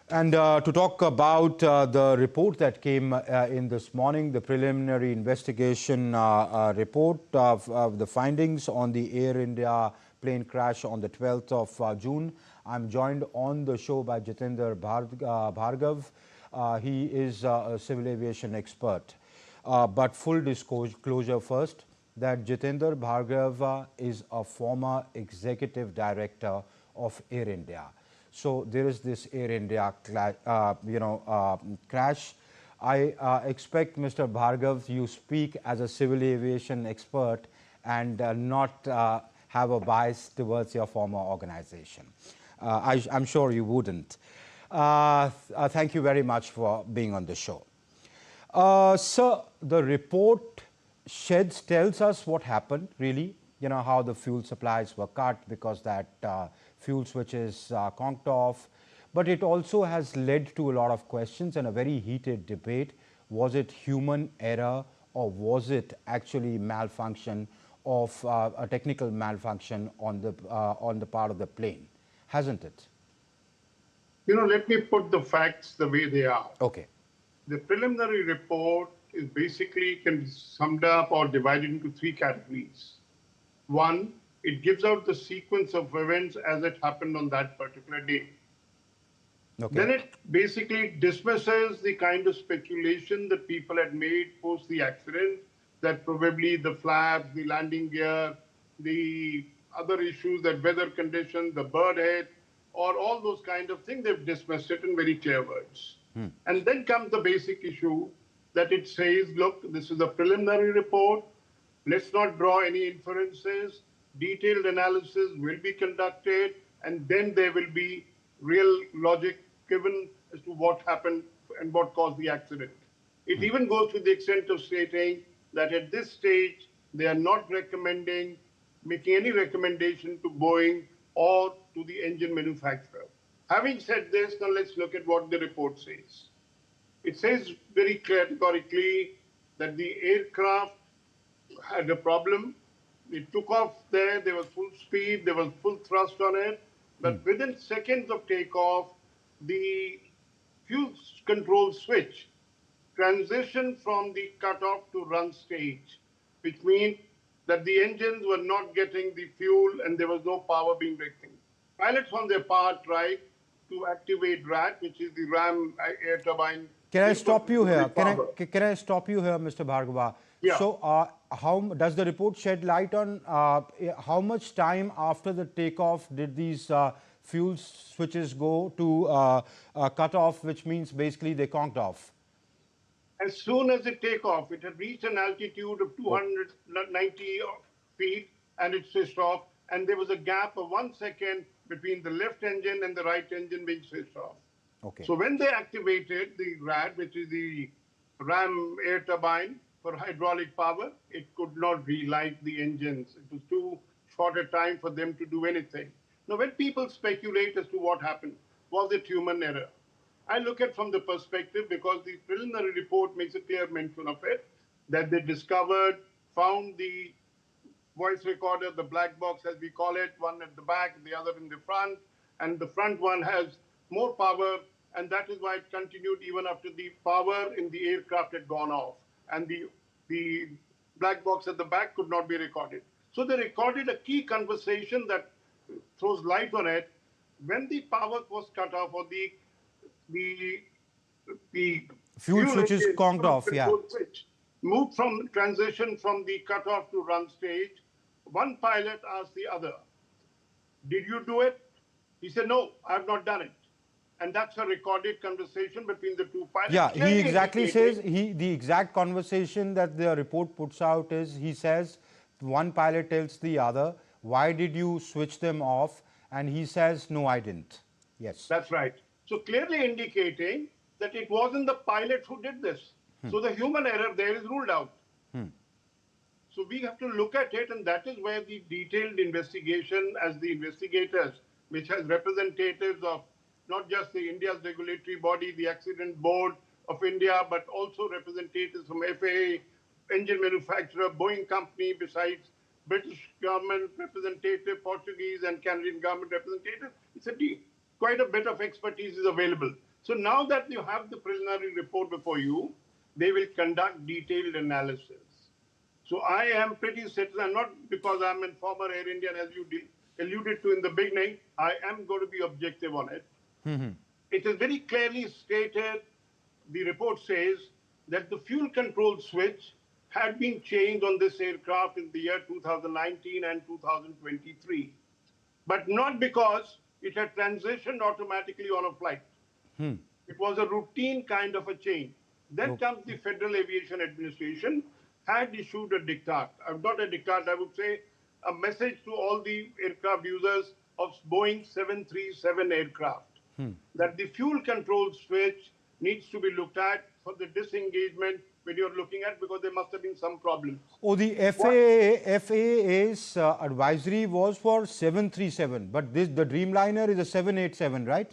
And to talk about the report that came in this morning, the preliminary investigation report of the findings on the Air India plane crash on the 12th of June. I'm joined on the show by Jitendra Bhargava. He is a civil aviation expert. But full disclosure first, that Jitendra Bhargava is a former executive director of Air India. So there is this Air India crash. I expect, Mr. Bhargav, you speak as a civil aviation expert and not have a bias towards your former organization. I'm sure you wouldn't. Thank you very much for being on the show. Sir, the report tells us what happened, really, how the fuel supplies were cut because that fuel switches conked off. But it also has led to a lot of questions and a very heated debate. Was it human error or was it actually malfunction of a technical malfunction on the part of the plane? Hasn't it? Let me put the facts the way they are. Okay. The preliminary report is basically can be summed up or divided into three categories. One, it gives out the sequence of events as it happened on that particular day. Okay. Then it basically dismisses the kind of speculation that people had made post the accident, that probably the flaps, the landing gear, the other issues, that weather conditions, the bird head, or all those kind of things, they've dismissed it in very clear words. And then comes the basic issue that it says, look, this is a preliminary report. Let's not draw any inferences. Detailed analysis will be conducted, and then there will be real logic given as to what happened and what caused the accident. It even goes to the extent of stating that at this stage, they are not making any recommendation to Boeing or to the engine manufacturer. Having said this, now let's look at what the report says. It says very categorically that the aircraft had a problem. It took off there was full speed, there was full thrust on it, but within seconds of takeoff, the fuel control switch transitioned from the cutoff to run stage, which means that the engines were not getting the fuel and there was no power being directed. Pilots on their part tried to activate RAT, which is the RAM air turbine. Can I stop you here? Can I stop you here, Mr. Bhargava? Yeah. So, how does the report shed light on how much time after the takeoff did these fuel switches go to cut off, which means basically they conked off? As soon as it take off, it had reached an altitude of 290 feet and it switched off. And there was a gap of 1 second between the left engine and the right engine being switched off. Okay. So when they activated the RAD, which is the RAM air turbine for hydraulic power, it could not relight the engines. It was too short a time for them to do anything. Now, when people speculate as to what happened, was it human error? I look at from the perspective, because the preliminary report makes a clear mention of it, that they found the voice recorder, the black box as we call it, one at the back, the other in the front, and the front one has more power, and that is why it continued even after the power in the aircraft had gone off, and the black box at the back could not be recorded. So they recorded a key conversation that throws light on it. When the power was cut off, or the fuel switch is conked off, yeah. Switch moved from transition from the cutoff to run stage. One pilot asked the other, did you do it? He said, no, I have not done it. And that's a recorded conversation between the two pilots. Yeah, he exactly says, the exact conversation that the report puts out is, he says, one pilot tells the other, why did you switch them off? And he says, no, I didn't. Yes. That's right. So clearly indicating that it wasn't the pilot who did this. So the human error there is ruled out. So we have to look at it, and that is where the detailed investigation, as the investigators, which has representatives of not just the India's regulatory body, the Accident Board of India, but also representatives from FAA, engine manufacturer, Boeing company, besides British government representative, Portuguese and Canadian government representative. It's quite a bit of expertise is available. So now that you have the preliminary report before you, they will conduct detailed analysis. So I am pretty certain, not because I'm a former Air Indian, as you alluded to in the beginning, I am going to be objective on it. It is very clearly stated, the report says, that the fuel control switch had been changed on this aircraft in the year 2019 and 2023, but not because it had transitioned automatically on a flight. It was a routine kind of a change. Then comes the Federal Aviation Administration had issued a diktat. Not a diktat, I would say a message to all the aircraft users of Boeing 737 aircraft that the fuel control switch needs to be looked at for the disengagement when you're looking at, because there must have been some problems. Oh, the What? FAA's advisory was for 737, but the Dreamliner is a 787, right?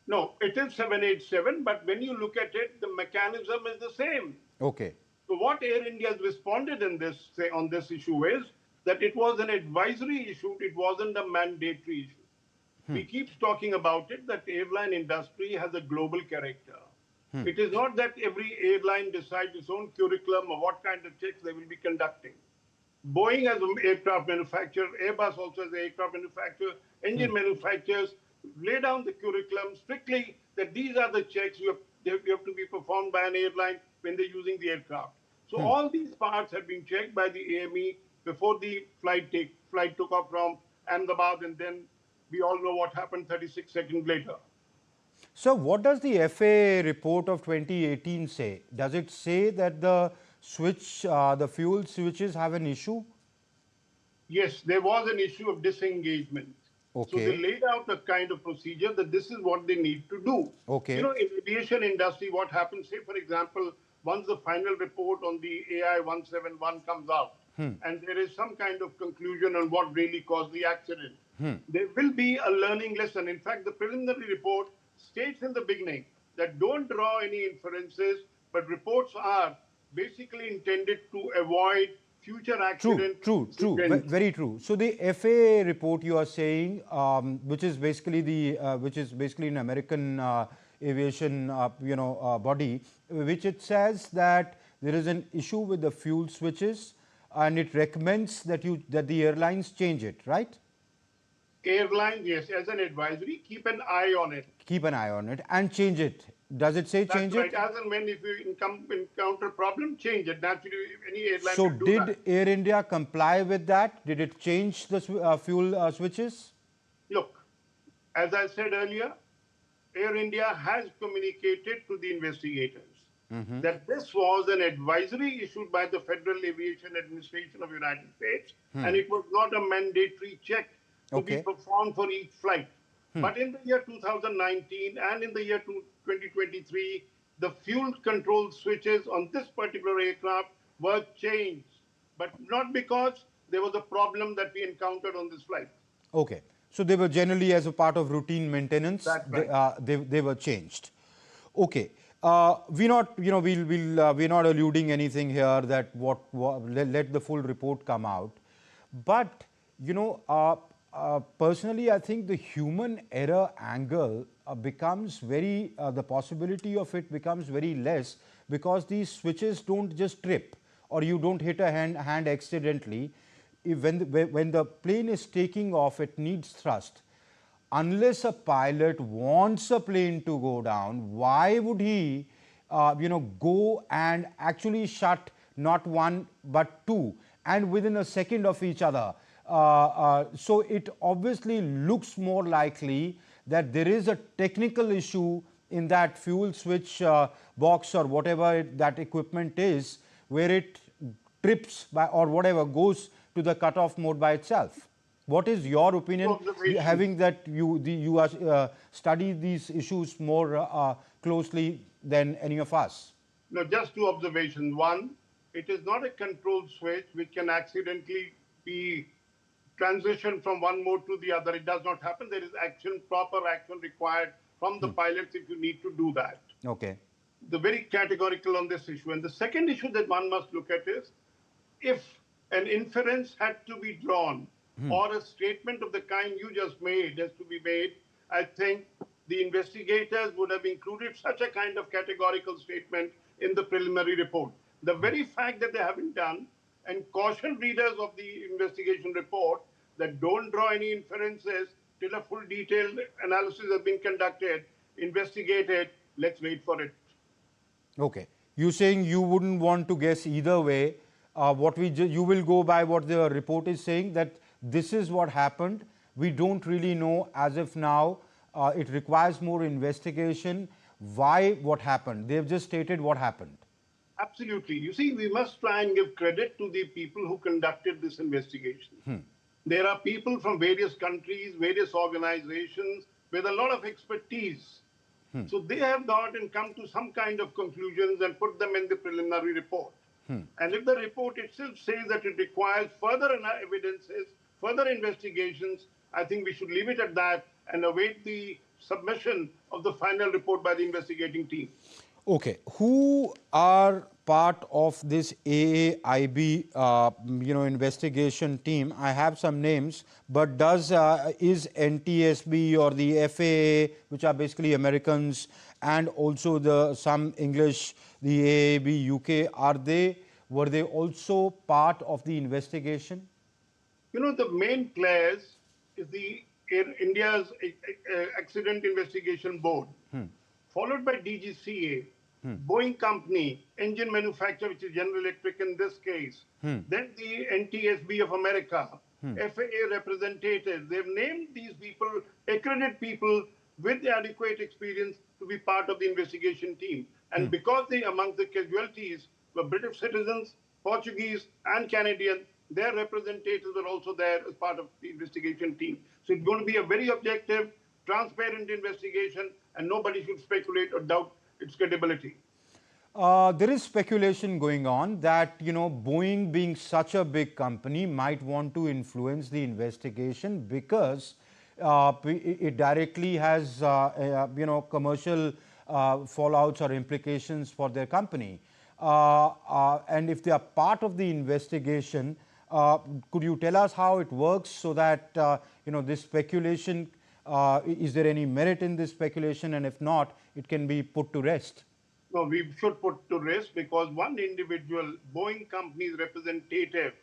No, it is 787, but when you look at it, the mechanism is the same. Okay. So what Air India has responded in this, say, on this issue is that it was an advisory issue, it wasn't a mandatory issue. We keep talking about it, that airline industry has a global character. It is not that every airline decides its own curriculum or what kind of checks they will be conducting. Boeing as an aircraft manufacturer, Airbus also as an aircraft manufacturer, engine manufacturers lay down the curriculum strictly that these are the checks you have to be performed by an airline when they're using the aircraft. So all these parts have been checked by the AME before the flight took off from Ahmedabad, and then we all know what happened 36 seconds later. So what does the FAA report of 2018 say? Does it say that the the fuel switches have an issue? Yes, there was an issue of disengagement. So they Okay. laid out a kind of procedure that this is what they need to do. Okay. You know, in aviation industry, what happens, say, for example, once the final report on the AI171 comes out, and there is some kind of conclusion on what really caused the accident, there will be a learning lesson. In fact, the preliminary report states in the beginning that don't draw any inferences, but reports are basically intended to avoid future True, accident true, true. incidents. Very true. So the FAA report you are saying, which is basically an American aviation, body, which it says that there is an issue with the fuel switches, and it recommends that the airlines change it, right? Airlines, yes, as an advisory, keep an eye on it. Keep an eye on it and change it. Does it say That's change right. it? As and when if you encounter problem, change it. Naturally, any airline So will do that. did Air India comply with that? Did it change the fuel switches? Look, as I said earlier, Air India has communicated to the investigators that this was an advisory issued by the Federal Aviation Administration of the United States, and it was not a mandatory check to be Okay. performed for each flight. But in the year 2019 and in the year 2023, the fuel control switches on this particular aircraft were changed, but not because there was a problem that we encountered on this flight. Okay. So they were generally as a part of routine maintenance. That's right. They were changed. Okay. We're not, we're not alluding anything here that let the full report come out. But, personally, I think the human error angle becomes the possibility of it becomes very less, because these switches don't just trip or you don't hit a hand accidentally. When the plane is taking off, it needs thrust. Unless a pilot wants a plane to go down, why would he, go and actually shut not one but two, and within a second of each other? So it obviously looks more likely that there is a technical issue in that fuel switch box or whatever that equipment is, where it trips by or whatever goes to the cutoff mode by itself. What is your opinion, Observation. having that you are study these issues more closely than any of us? No, just two observations. One, it is not a control switch which can accidentally be transitioned from one mode to the other. It does not happen. There is proper action required from the pilots if you need to do that. Okay. The very categorical on this issue. And the second issue that one must look at is, if an inference had to be drawn or a statement of the kind you just made has to be made, I think the investigators would have included such a kind of categorical statement in the preliminary report. The very fact that they haven't done, and caution readers of the investigation report that don't draw any inferences till a full detailed analysis has been conducted, investigated, let's wait for it. Okay. You saying you wouldn't want to guess either way. You will go by what the report is saying, that this is what happened. We don't really know as of now. It requires more investigation. Why? What happened? They've just stated what happened. Absolutely. You see, we must try and give credit to the people who conducted this investigation. There are people from various countries, various organizations with a lot of expertise. So they have gone and come to some kind of conclusions and put them in the preliminary report. And if the report itself says that it requires further evidences, further investigations, I think we should leave it at that and await the submission of the final report by the investigating team. Okay, who are part of this AAIB, investigation team? I have some names, but is NTSB or the FAA, which are basically Americans, and also some English, the AAB UK, were they also part of the investigation? The main players is the Air India's Accident Investigation Board, followed by DGCA, Boeing Company, engine manufacturer, which is General Electric in this case, then the NTSB of America, FAA representatives. They've named these people, accredited people with adequate experience to be part of the investigation team. And because among the casualties were British citizens, Portuguese, and Canadian, their representatives were also there as part of the investigation team. So it's going to be a very objective, transparent investigation, and nobody should speculate or doubt its credibility. There is speculation going on that, Boeing being such a big company might want to influence the investigation because it directly has, commercial fallouts or implications for their company. And if they are part of the investigation, could you tell us how it works so that, this speculation, is there any merit in this speculation? And if not, it can be put to rest? No, we should put to rest because one individual, Boeing company's representative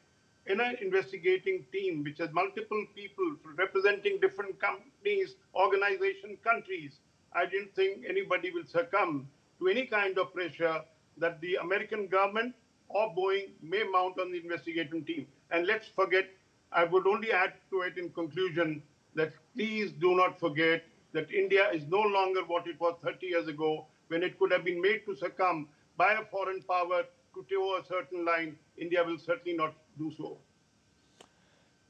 in an investigating team, which has multiple people representing different companies, organizations, countries, I didn't think anybody will succumb to any kind of pressure that the American government or Boeing may mount on the investigating team. And let's forget, I would only add to it in conclusion that please do not forget that India is no longer what it was 30 years ago when it could have been made to succumb by a foreign power to toe a certain line. India will certainly not do so.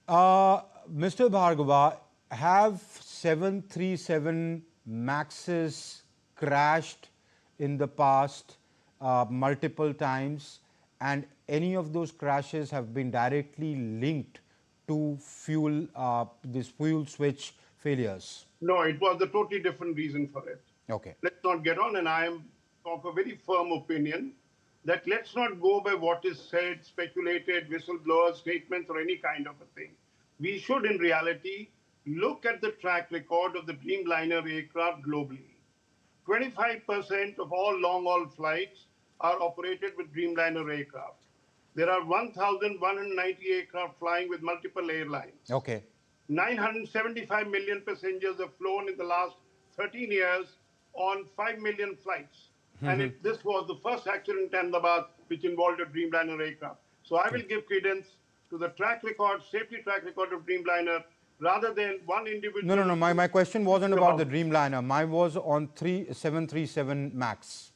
Mr. Bhargava, have 737 Maxes crashed in the past multiple times, and any of those crashes have been directly linked to this fuel switch failures? No, it was a totally different reason for it. Okay. Let's not get on, and I am of a very firm opinion that let's not go by what is said, speculated, whistleblower statements, or any kind of a thing. We should, in reality, look at the track record of the Dreamliner aircraft globally. 25% of all long-haul flights are operated with Dreamliner aircraft. There are 1,190 aircraft flying with multiple airlines. Okay. 975 million passengers have flown in the last 13 years on 5 million flights. And this was the first accident in Ahmedabad which involved a Dreamliner aircraft. So I will give credence to the track record, safety track record of Dreamliner rather than one individual. No. My question wasn't about the Dreamliner. Mine was on 737 MAX.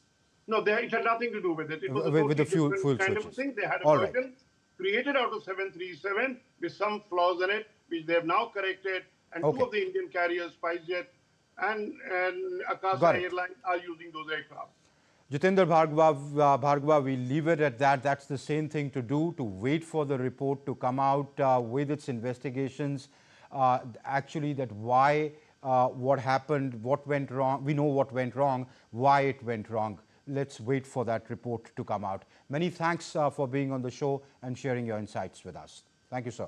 No, it had nothing to do with it. It was with the fuel kind switches. of a thing. They had a version created out of 737 with some flaws in it, which they have now corrected. And two of the Indian carriers, SpiceJet and Akasa Airlines, are using those aircraft. Jitendra Bhargava, we leave it at that. That's the same thing to do, to wait for the report to come out with its investigations. Actually, that why, what happened, what went wrong. We know what went wrong, why it went wrong. Let's wait for that report to come out. Many thanks for being on the show and sharing your insights with us. Thank you, sir.